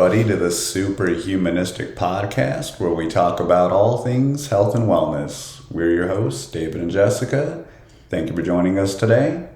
everybody, to the Superhumanistic podcast where we talk about all things health and wellness. We're your hosts, David and Jessica. Thank you for joining us today.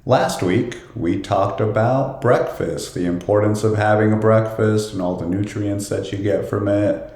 Last week, we talked about breakfast, the importance of having a breakfast and all the nutrients that you get from it,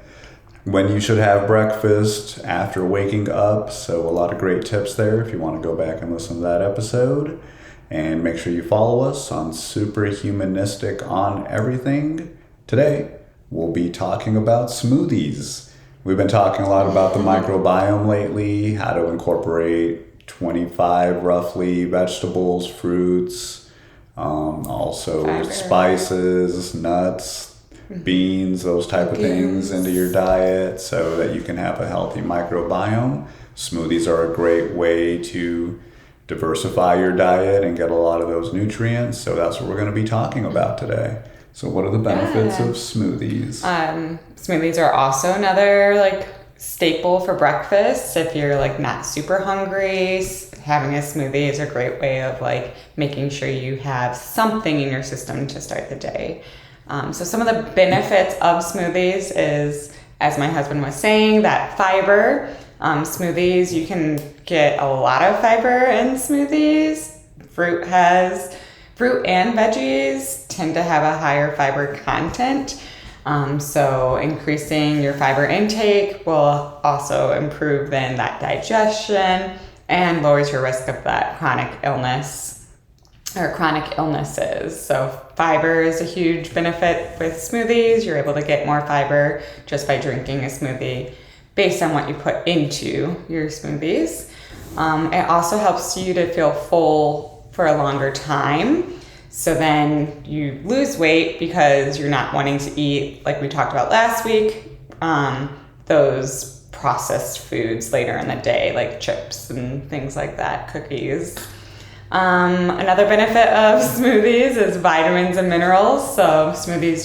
when you should have breakfast after waking up. So a lot of great tips there if you want to go back and listen to that episode. And make sure you follow us on Superhumanistic on everything. Today, we'll be talking about smoothies. We've been talking a lot about the microbiome lately, how to incorporate 25 roughly vegetables, fruits, also fiber, spices, nuts, beans, those type of things into your diet so that you can have a healthy microbiome. Smoothies are a great way to diversify your diet and get a lot of those nutrients. So that's what we're going to be talking about today. So what are the benefits of smoothies? Smoothies are also another staple for breakfast. If you're not super hungry, having a smoothie is a great way of making sure you have something in your system to start the day. So some of the benefits of smoothies is, as my husband was saying, that fiber. Smoothies, you can get a lot of fiber in smoothies. Fruit and veggies tend to have a higher fiber content. So increasing your fiber intake will also improve then that digestion and lowers your risk of that chronic illness or chronic illnesses. So fiber is a huge benefit with smoothies. You're able to get more fiber just by drinking a smoothie based on what you put into your smoothies. It also helps you to feel full for a longer time. So then you lose weight because you're not wanting to eat, like we talked about last week, those processed foods later in the day, like chips and things like that, cookies. Another benefit of smoothies is vitamins and minerals. So smoothies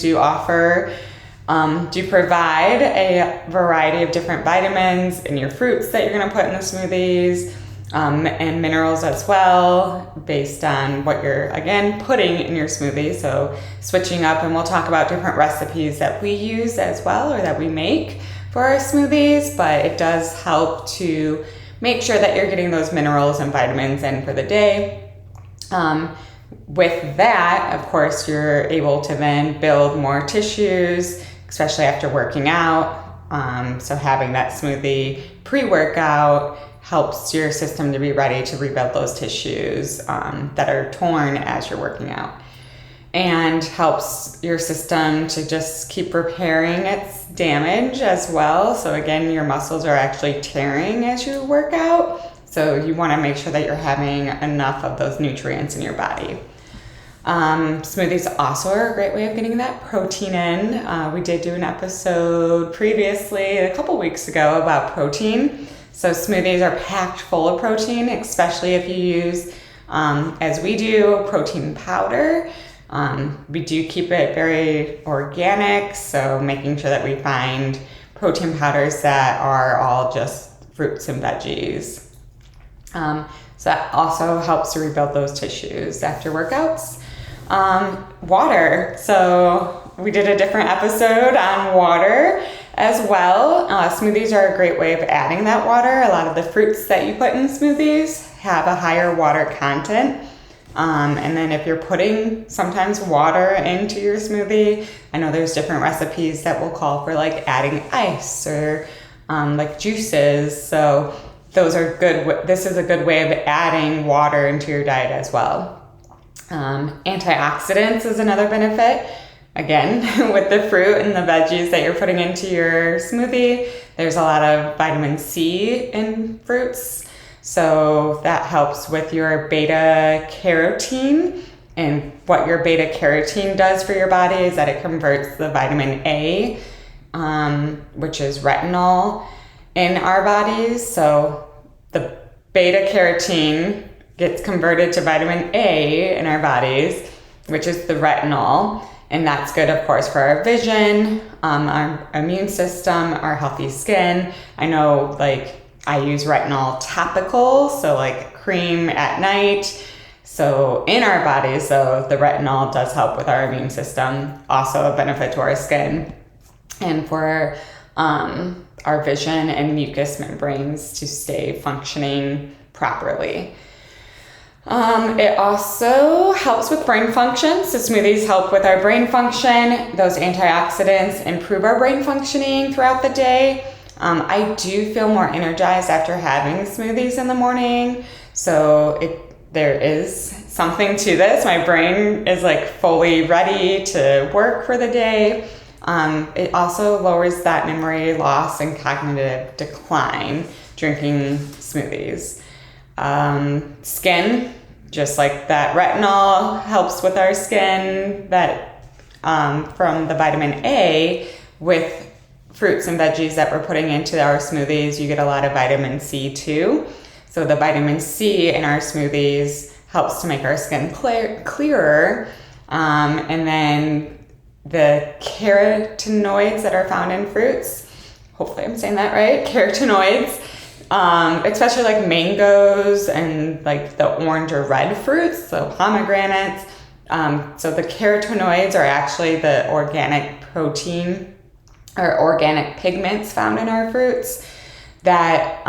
do provide a variety of different vitamins in your fruits that you're going to put in the smoothies, and minerals as well, based on what you're, again, putting in your smoothie. So switching up, and we'll talk about different recipes that we use as well, or that we make for our smoothies, but it does help to make sure that you're getting those minerals and vitamins in for the day. With that, of course, you're able to then build more tissues, especially after working out. So having that smoothie pre-workout helps your system to be ready to rebuild those tissues that are torn as you're working out, and helps your system to just keep repairing its damage as well. So again, your muscles are actually tearing as you work out. So you want to make sure that you're having enough of those nutrients in your body. Smoothies also are a great way of getting that protein in. We did do an episode previously, a couple weeks ago, about protein. So smoothies are packed full of protein, especially if you use, as we do, protein powder. We do keep it very organic, so making sure that we find protein powders that are all just fruits and veggies. So that also helps to rebuild those tissues after workouts. Water. So we did a different episode on water as well. Smoothies are a great way of adding that water. A lot of the fruits that you put in smoothies have a higher water content. And then if you're putting sometimes water into your smoothie, I know there's different recipes that will call for adding ice or juices. So those are good. This is a good way of adding water into your diet as well. Antioxidants is another benefit. Again, with the fruit and the veggies that you're putting into your smoothie, there's a lot of vitamin C in fruits. So that helps with your beta carotene. And what your beta carotene does for your body is that it converts the vitamin A, which is retinol, in our bodies. So the beta carotene gets converted to vitamin A in our bodies, which is the retinol. And that's good, of course, for our vision, our immune system, our healthy skin. I know, I use retinol topical, so cream at night. So in our bodies, though, the retinol does help with our immune system, also a benefit to our skin and for our vision and mucous membranes to stay functioning properly. It also helps with brain function. So smoothies help with our brain function. Those antioxidants improve our brain functioning throughout the day. I do feel more energized after having smoothies in the morning. So there is something to this. My brain is like fully ready to work for the day. It also lowers that memory loss and cognitive decline drinking smoothies. Skin, just like that retinol helps with our skin, that from the vitamin A with fruits and veggies that we're putting into our smoothies, you get a lot of vitamin C too. So the vitamin C in our smoothies helps to make our skin clearer. And then the carotenoids that are found in fruits, hopefully I'm saying that right, carotenoids, especially like mangoes and like the orange or red fruits, so pomegranates. So the carotenoids are actually the organic protein or organic pigments found in our fruits that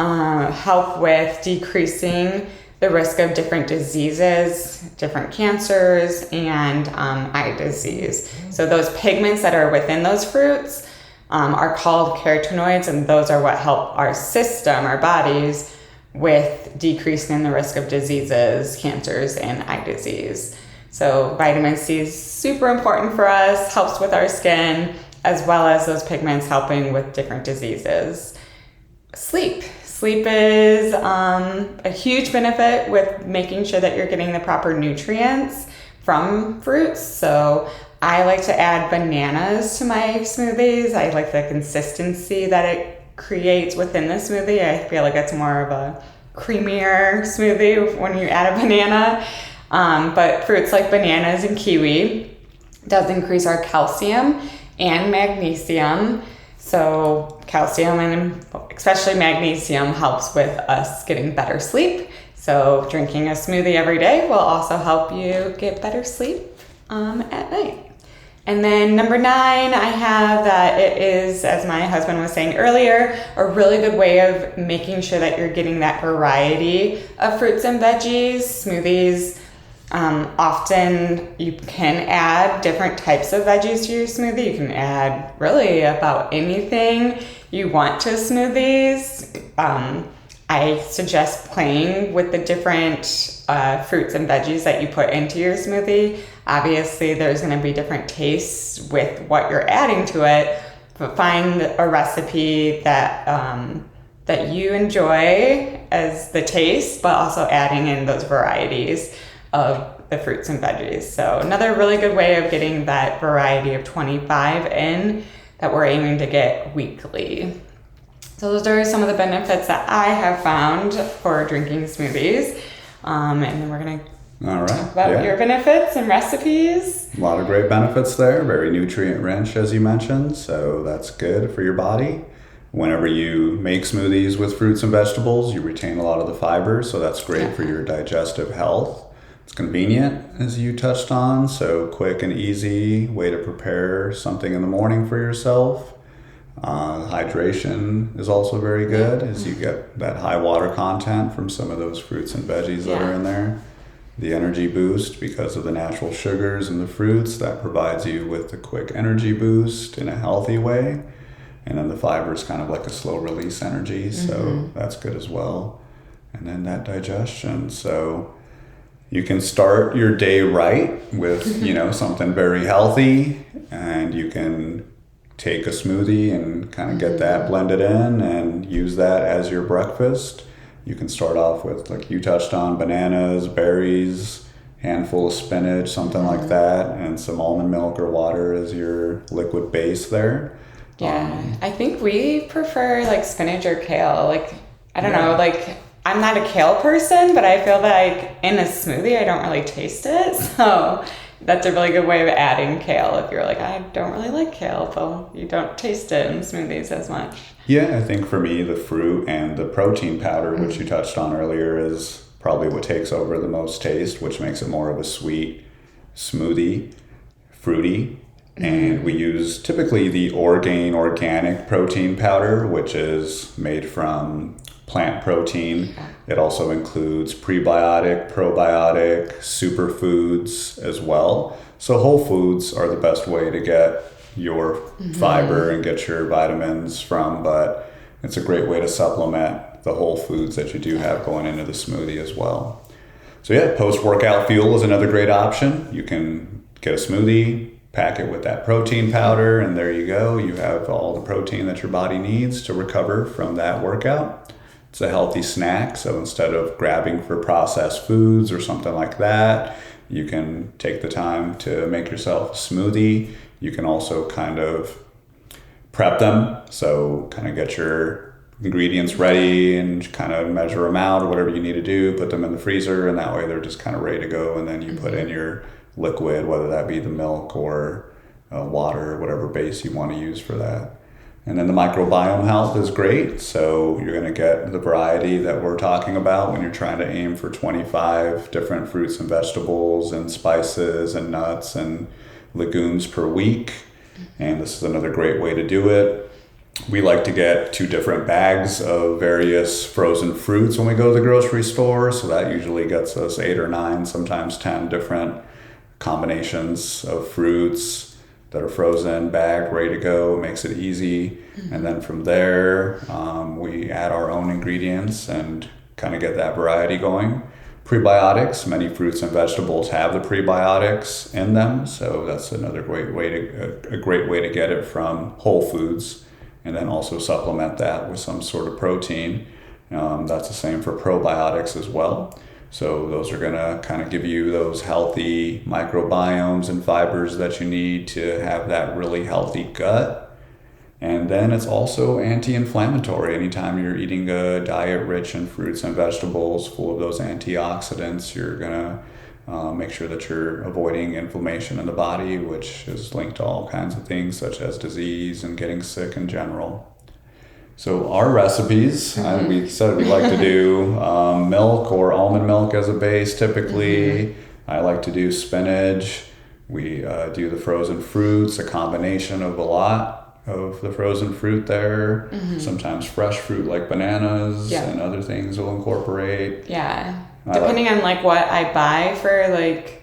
help with decreasing the risk of different diseases, different cancers, and eye disease. So those pigments that are within those fruits are called carotenoids, and those are what help our system, our bodies, with decreasing the risk of diseases, cancers, and eye disease. So vitamin C is super important for us, helps with our skin, as well as those pigments helping with different diseases. Sleep is a huge benefit with making sure that you're getting the proper nutrients from fruits. So I like to add bananas to my smoothies. I like the consistency that it creates within the smoothie. I feel like it's more of a creamier smoothie when you add a banana. But fruits like bananas and kiwi does increase our calcium and magnesium. So calcium and especially magnesium helps with us getting better sleep. So drinking a smoothie every day will also help you get better sleep at night. And then number 9, I have that it is, as my husband was saying earlier, a really good way of making sure that you're getting that variety of fruits and veggies. Smoothies, often you can add different types of veggies to your smoothie. You can add really about anything you want to smoothies. I suggest playing with the different fruits and veggies that you put into your smoothie. Obviously, there's going to be different tastes with what you're adding to it, but find a recipe that that you enjoy as the taste, but also adding in those varieties of the fruits and veggies. So another really good way of getting that variety of 25 in that we're aiming to get weekly. So those are some of the benefits that I have found for drinking smoothies. And then we're going to talk about your benefits and recipes. A lot of great benefits there. Very nutrient rich, as you mentioned. So that's good for your body. Whenever you make smoothies with fruits and vegetables, you retain a lot of the fiber. So that's great for your digestive health. It's convenient, as you touched on. So quick and easy way to prepare something in the morning for yourself. Hydration is also very good, as you get that high water content from some of those fruits and veggies that are in there. The energy boost, because of the natural sugars in the fruits, that provides you with the quick energy boost in a healthy way. And then the fiber is kind of like a slow release energy, so that's good as well. And then that digestion. So you can start your day right with, something very healthy, and you can take a smoothie and kind of get that blended in and use that as your breakfast. You can start off with, like you touched on, bananas, berries, handful of spinach, something like that, and some almond milk or water as your liquid base there. Yeah, I think we prefer like spinach or kale. Like, I don't know, like I'm not a kale person, but I feel like in a smoothie, I don't really taste it. So that's a really good way of adding kale if you're like, I don't really like kale, so you don't taste it in smoothies as much. Yeah, I think for me, the fruit and the protein powder, which you touched on earlier, is probably what takes over the most taste, which makes it more of a sweet smoothie, fruity. And we use typically the Orgain organic protein powder, which is made from plant protein. It also includes prebiotic, probiotic, superfoods as well. So whole foods are the best way to get your fiber and get your vitamins from, but it's a great way to supplement the whole foods that you do have going into the smoothie as well. So yeah, post-workout fuel is another great option. You can get a smoothie, pack it with that protein powder, and there you go. You have all the protein that your body needs to recover from that workout. It's a healthy snack, so instead of grabbing for processed foods or something like that, you can take the time to make yourself a smoothie. You can also kind of prep them, so kind of get your ingredients ready and kind of measure them out or whatever you need to do, put them in the freezer, and that way they're just kind of ready to go, and then you put in your liquid, whether that be the milk or water or whatever base you want to use for that. And then the microbiome health is great, so you're going to get the variety that we're talking about when you're trying to aim for 25 different fruits and vegetables and spices and nuts and legumes per week. And this is another great way to do it. We like to get 2 different bags of various frozen fruits when we go to the grocery store, so that usually gets us 8 or 9, sometimes 10 different combinations of fruits that are frozen, bagged, ready to go. It makes it easy. And then from there, we add our own ingredients and kind of get that variety going. Prebiotics, many fruits and vegetables have the prebiotics in them, so that's another great way to get it from whole foods, and then also supplement that with some sort of protein. That's the same for probiotics as well. So those are going to kind of give you those healthy microbiomes and fibers that you need to have that really healthy gut. And then it's also anti-inflammatory. Anytime you're eating a diet rich in fruits and vegetables full of those antioxidants, you're going to make sure that you're avoiding inflammation in the body, which is linked to all kinds of things such as disease and getting sick in general. So our recipes, we said we like to do milk or almond milk as a base typically. I like to do spinach. We do the frozen fruits, a combination of a lot of the frozen fruit there. Sometimes fresh fruit like bananas and other things we'll incorporate. Yeah. Depending on like what I buy for like,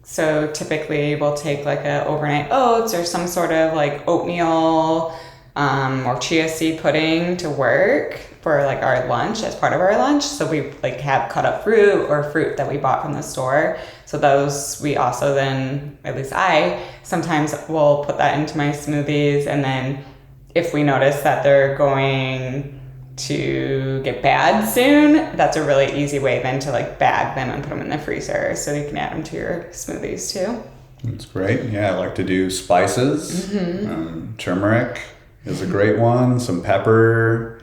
so typically we'll take like a overnight oats or some sort of like oatmeal or chia seed pudding to work for like our lunch, as part of our lunch. So we like have cut up fruit or fruit that we bought from the store. So those we also then, at least I sometimes will put that into my smoothies. And then if we notice that they're going to get bad soon, that's a really easy way then to like bag them and put them in the freezer so you can add them to your smoothies too. That's great. Yeah, I like to do spices. Turmeric is a great one. Some pepper,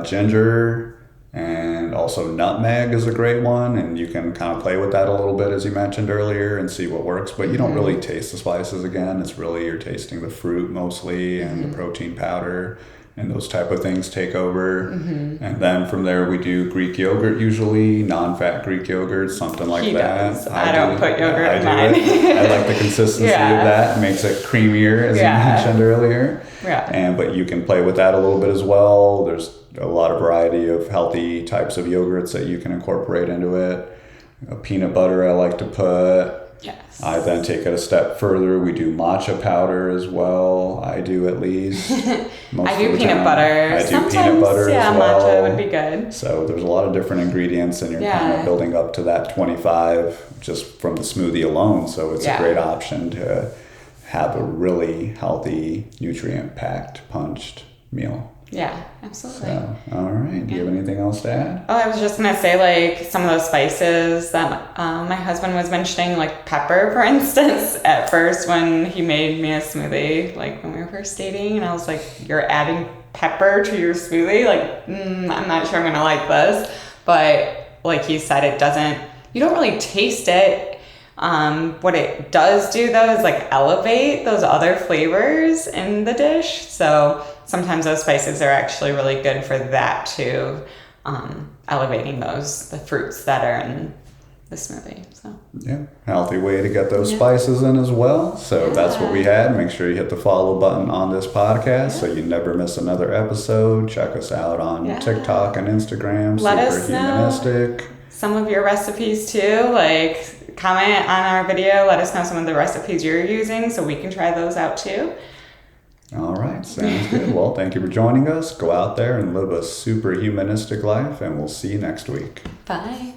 ginger, and also nutmeg is a great one. And you can kind of play with that a little bit, as you mentioned earlier, and see what works. But you don't really taste the spices again. It's really you're tasting the fruit mostly and the protein powder. And those type of things take over. And then from there we do Greek yogurt usually, non-fat Greek yogurt, something like that. Does. I don't put yogurt in mine. I like the consistency of that. It makes it creamier, as you mentioned earlier. But you can play with that a little bit as well. There's a lot of variety of healthy types of yogurts that you can incorporate into it. Peanut butter I like to put. Yes. I then take it a step further. We do matcha powder as well. I do, at least. I do peanut butter. I do peanut butter as well. Matcha would be good. So there's a lot of different ingredients, and you're kind of building up to that 25 just from the smoothie alone. So it's a great option to have a really healthy, nutrient-packed, punched meal. Yeah, absolutely. So, all right. Do you have anything else to add? Oh, I was just going to say, like, some of those spices that my husband was mentioning, like pepper, for instance, at first when he made me a smoothie, like when we were first dating, and I was like, you're adding pepper to your smoothie? Like, I'm not sure I'm going to like this. But like he said, you don't really taste it. What it does do, though, is like elevate those other flavors in the dish. So sometimes those spices are actually really good for that too. elevating the fruits that are in the smoothie. So yeah, healthy way to get those spices in as well. So that's what we had. Make sure you hit the follow button on this podcast so you never miss another episode. Check us out on TikTok and Instagram. Let us know Humanistic. Some of your recipes too. Like, comment on our video. Let us know some of the recipes you're using so we can try those out too. All right, sounds good. Well, thank you for joining us. Go out there and live a super humanistic life, and we'll see you next week. Bye.